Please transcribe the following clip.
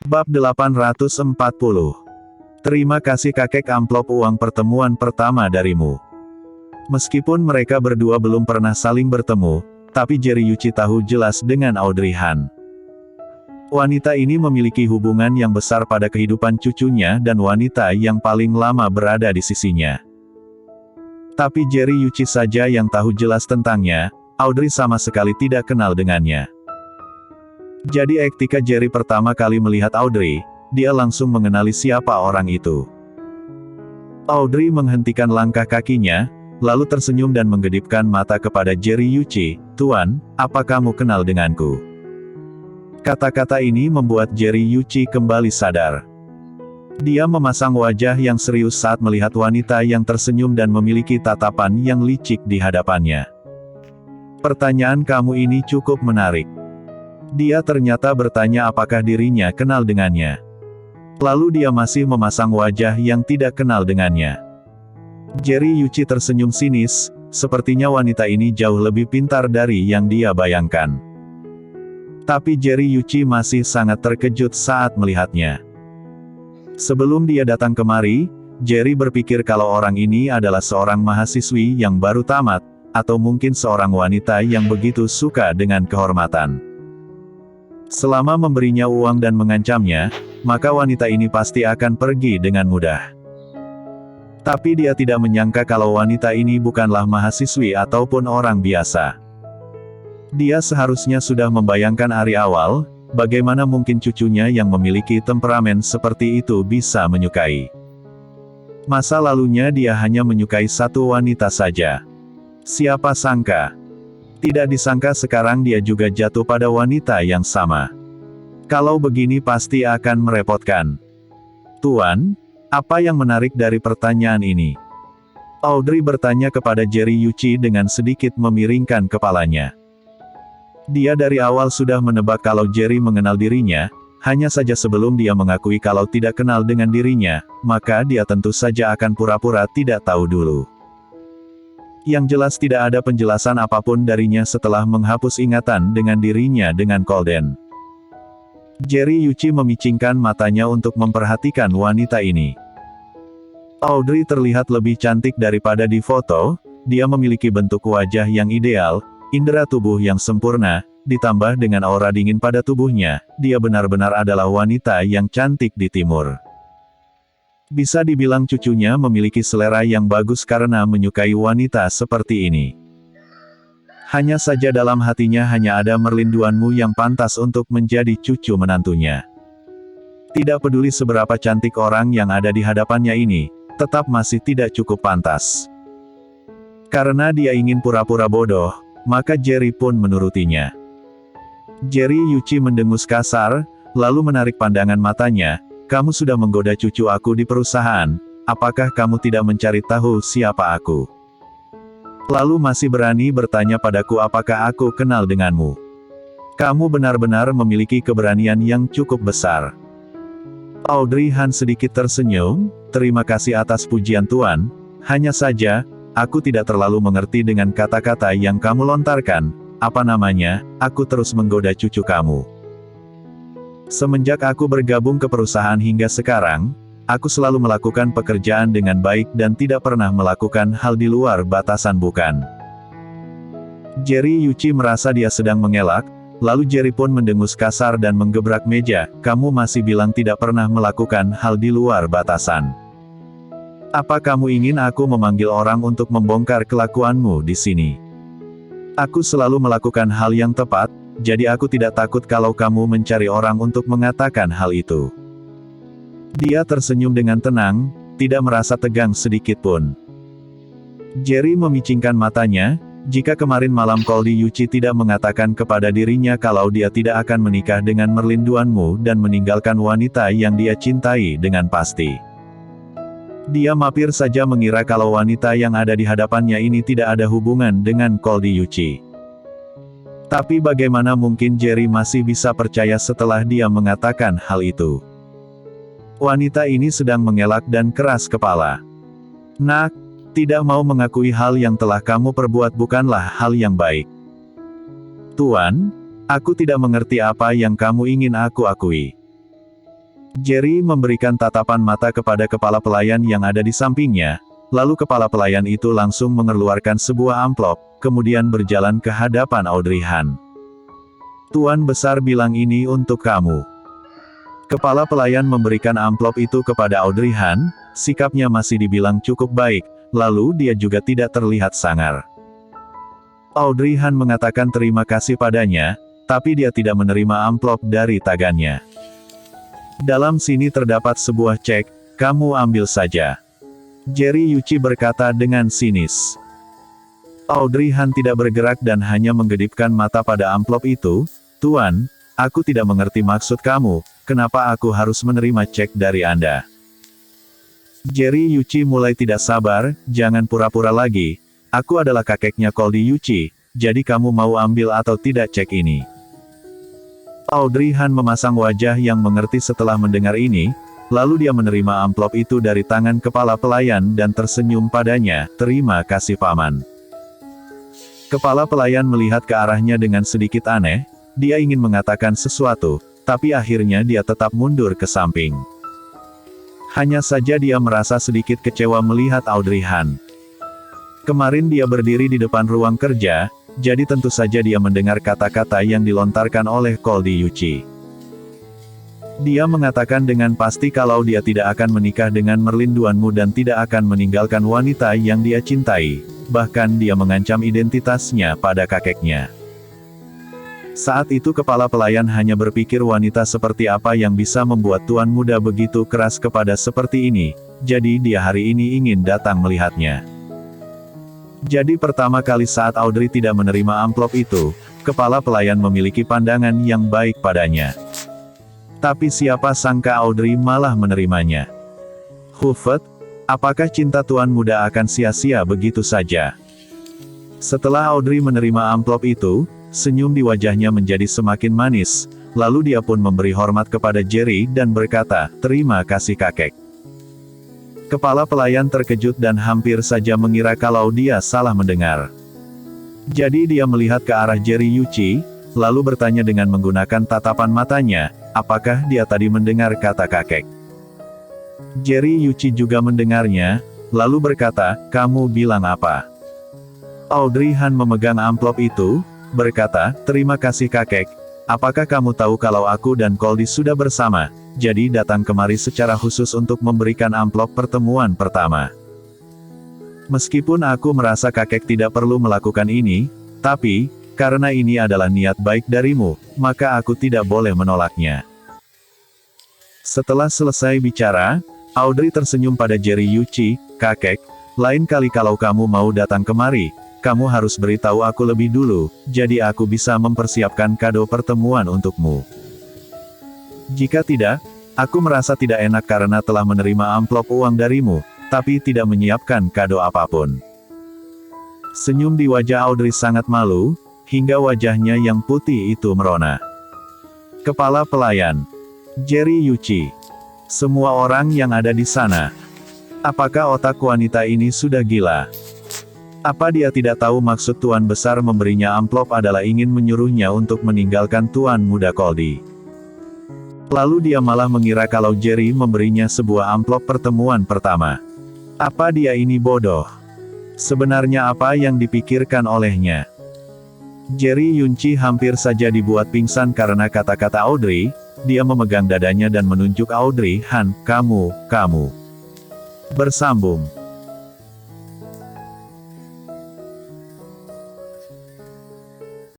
Bab 840. Terima kasih kakek, amplop uang pertemuan pertama darimu. Meskipun mereka berdua belum pernah saling bertemu, tapi Jerry Yuichi tahu jelas dengan Audrey Han. Wanita ini memiliki hubungan yang besar pada kehidupan cucunya dan wanita yang paling lama berada di sisinya. Tapi Jerry Yuichi saja yang tahu jelas tentangnya, Audrey sama sekali tidak kenal dengannya. Jadi ketika Jerry pertama kali melihat Audrey, dia langsung mengenali siapa orang itu. Audrey menghentikan langkah kakinya, lalu tersenyum dan menggedipkan mata kepada Jerry Yuichi. "Tuan, apa kamu kenal denganku?" Kata-kata ini membuat Jerry Yuichi kembali sadar. Dia memasang wajah yang serius saat melihat wanita yang tersenyum dan memiliki tatapan yang licik di hadapannya. "Pertanyaan kamu ini cukup menarik." Dia ternyata bertanya apakah dirinya kenal dengannya. Lalu dia masih memasang wajah yang tidak kenal dengannya. Jerry Yuichi tersenyum sinis, sepertinya wanita ini jauh lebih pintar dari yang dia bayangkan. Tapi Jerry Yuichi masih sangat terkejut saat melihatnya. Sebelum dia datang kemari, Jerry berpikir kalau orang ini adalah seorang mahasiswi yang baru tamat, atau mungkin seorang wanita yang begitu suka dengan kehormatan. Selama memberinya uang dan mengancamnya, maka wanita ini pasti akan pergi dengan mudah. Tapi dia tidak menyangka kalau wanita ini bukanlah mahasiswi ataupun orang biasa. Dia seharusnya sudah membayangkan dari awal, bagaimana mungkin cucunya yang memiliki temperamen seperti itu bisa menyukai. Masa lalunya dia hanya menyukai satu wanita saja. Siapa sangka? Tidak disangka sekarang dia juga jatuh pada wanita yang sama. Kalau begini pasti akan merepotkan. "Tuan, apa yang menarik dari pertanyaan ini?" Audrey bertanya kepada Jerry Yuichi dengan sedikit memiringkan kepalanya. Dia dari awal sudah menebak kalau Jerry mengenal dirinya, hanya saja sebelum dia mengakui kalau tidak kenal dengan dirinya, maka dia tentu saja akan pura-pura tidak tahu dulu. Yang jelas tidak ada penjelasan apapun darinya setelah menghapus ingatan dengan dirinya dengan Colden. Jerry Yuichi memicingkan matanya untuk memperhatikan wanita ini. Audrey terlihat lebih cantik daripada di foto, dia memiliki bentuk wajah yang ideal, indera tubuh yang sempurna, ditambah dengan aura dingin pada tubuhnya, dia benar-benar adalah wanita yang cantik di timur. Bisa dibilang cucunya memiliki selera yang bagus karena menyukai wanita seperti ini. Hanya saja dalam hatinya hanya ada merlinduanmu yang pantas untuk menjadi cucu menantunya. Tidak peduli seberapa cantik orang yang ada di hadapannya ini, tetap masih tidak cukup pantas. Karena dia ingin pura-pura bodoh, maka Jerry pun menurutinya. Jerry Yuichi mendengus kasar, lalu menarik pandangan matanya. "Kamu sudah menggoda cucu aku di perusahaan, apakah kamu tidak mencari tahu siapa aku? Lalu masih berani bertanya padaku apakah aku kenal denganmu? Kamu benar-benar memiliki keberanian yang cukup besar." Audrey Han sedikit tersenyum, "Terima kasih atas pujian Tuan, hanya saja, aku tidak terlalu mengerti dengan kata-kata yang kamu lontarkan. Apa namanya, aku terus menggoda cucu kamu. Semenjak aku bergabung ke perusahaan hingga sekarang, aku selalu melakukan pekerjaan dengan baik dan tidak pernah melakukan hal di luar batasan, bukan?" Jerry Yuichi merasa dia sedang mengelak, lalu Jerry pun mendengus kasar dan menggebrak meja. "Kamu masih bilang tidak pernah melakukan hal di luar batasan. Apa kamu ingin aku memanggil orang untuk membongkar kelakuanmu di sini? Aku selalu melakukan hal yang tepat, jadi aku tidak takut kalau kamu mencari orang untuk mengatakan hal itu." Dia tersenyum dengan tenang, tidak merasa tegang sedikit pun. Jerry memicingkan matanya, jika kemarin malam Colden Yuichi tidak mengatakan kepada dirinya kalau dia tidak akan menikah dengan merlinduanmu dan meninggalkan wanita yang dia cintai dengan pasti. Dia mampir saja mengira kalau wanita yang ada di hadapannya ini tidak ada hubungan dengan Colden Yuichi. Tapi bagaimana mungkin Jerry masih bisa percaya setelah dia mengatakan hal itu? Wanita ini sedang mengelak dan keras kepala. "Nak, tidak mau mengakui hal yang telah kamu perbuat bukanlah hal yang baik. Tuan, aku tidak mengerti apa yang kamu ingin aku akui. Jerry memberikan tatapan mata kepada kepala pelayan yang ada di sampingnya, lalu kepala pelayan itu langsung mengeluarkan sebuah amplop, kemudian berjalan ke hadapan Audrey Han. "Tuan Besar bilang ini untuk kamu." Kepala pelayan memberikan amplop itu kepada Audrey Han, sikapnya masih dibilang cukup baik, lalu dia juga tidak terlihat sangar. Audrey Han mengatakan terima kasih padanya, tapi dia tidak menerima amplop dari tangannya. "Dalam sini terdapat sebuah cek, kamu ambil saja." Jerry Yuichi berkata dengan sinis. Audrey Han tidak bergerak dan hanya menggedipkan mata pada amplop itu. "Tuan, aku tidak mengerti maksud kamu, kenapa aku harus menerima cek dari Anda?" Jerry Yuichi mulai tidak sabar, "Jangan pura-pura lagi, aku adalah kakeknya Coldy Yuichi, jadi kamu mau ambil atau tidak cek ini?" Audrey Han memasang wajah yang mengerti setelah mendengar ini, lalu dia menerima amplop itu dari tangan kepala pelayan dan tersenyum padanya, "Terima kasih Paman." Kepala pelayan melihat ke arahnya dengan sedikit aneh, dia ingin mengatakan sesuatu, tapi akhirnya dia tetap mundur ke samping. Hanya saja dia merasa sedikit kecewa melihat Audrey Han. Kemarin dia berdiri di depan ruang kerja, jadi tentu saja dia mendengar kata-kata yang dilontarkan oleh Coldy Yuichi. Dia mengatakan dengan pasti kalau dia tidak akan menikah dengan merlinduanmu dan tidak akan meninggalkan wanita yang dia cintai, bahkan dia mengancam identitasnya pada kakeknya. Saat itu kepala pelayan hanya berpikir wanita seperti apa yang bisa membuat tuan muda begitu keras kepada seperti ini, jadi dia hari ini ingin datang melihatnya. Jadi pertama kali saat Audrey tidak menerima amplop itu, kepala pelayan memiliki pandangan yang baik padanya. Tapi siapa sangka Audrey malah menerimanya. "Hufet, apakah cinta tuan muda akan sia-sia begitu saja?" Setelah Audrey menerima amplop itu, senyum di wajahnya menjadi semakin manis, lalu dia pun memberi hormat kepada Jerry dan berkata, "Terima kasih kakek." Kepala pelayan terkejut dan hampir saja mengira kalau dia salah mendengar. Jadi dia melihat ke arah Jerry Yuichi, lalu bertanya dengan menggunakan tatapan matanya, apakah dia tadi mendengar kata kakek. Jerry Yuichi juga mendengarnya, lalu berkata, "Kamu bilang apa?" Audrey Han memegang amplop itu, berkata, "Terima kasih kakek, apakah kamu tahu kalau aku dan Coldy sudah bersama, jadi datang kemari secara khusus untuk memberikan amplop pertemuan pertama. Meskipun aku merasa kakek tidak perlu melakukan ini, tapi, karena ini adalah niat baik darimu, maka aku tidak boleh menolaknya." Setelah selesai bicara, Audrey tersenyum pada Jerry Yuichi, "Kakek, lain kali kalau kamu mau datang kemari, kamu harus beritahu aku lebih dulu, jadi aku bisa mempersiapkan kado pertemuan untukmu. Jika tidak, aku merasa tidak enak karena telah menerima amplop uang darimu, tapi tidak menyiapkan kado apapun." Senyum di wajah Audrey sangat malu, hingga wajahnya yang putih itu merona. Kepala pelayan. Jerry Yuichi. Semua orang yang ada di sana. Apakah otak wanita ini sudah gila? Apa dia tidak tahu maksud tuan besar memberinya amplop adalah ingin menyuruhnya untuk meninggalkan tuan muda Coldy? Lalu dia malah mengira kalau Jerry memberinya sebuah amplop pertemuan pertama. Apa dia ini bodoh? Sebenarnya apa yang dipikirkan olehnya? Jerry Yuichi hampir saja dibuat pingsan karena kata-kata Audrey. Dia memegang dadanya dan menunjuk Audrey Han, kamu. Bersambung.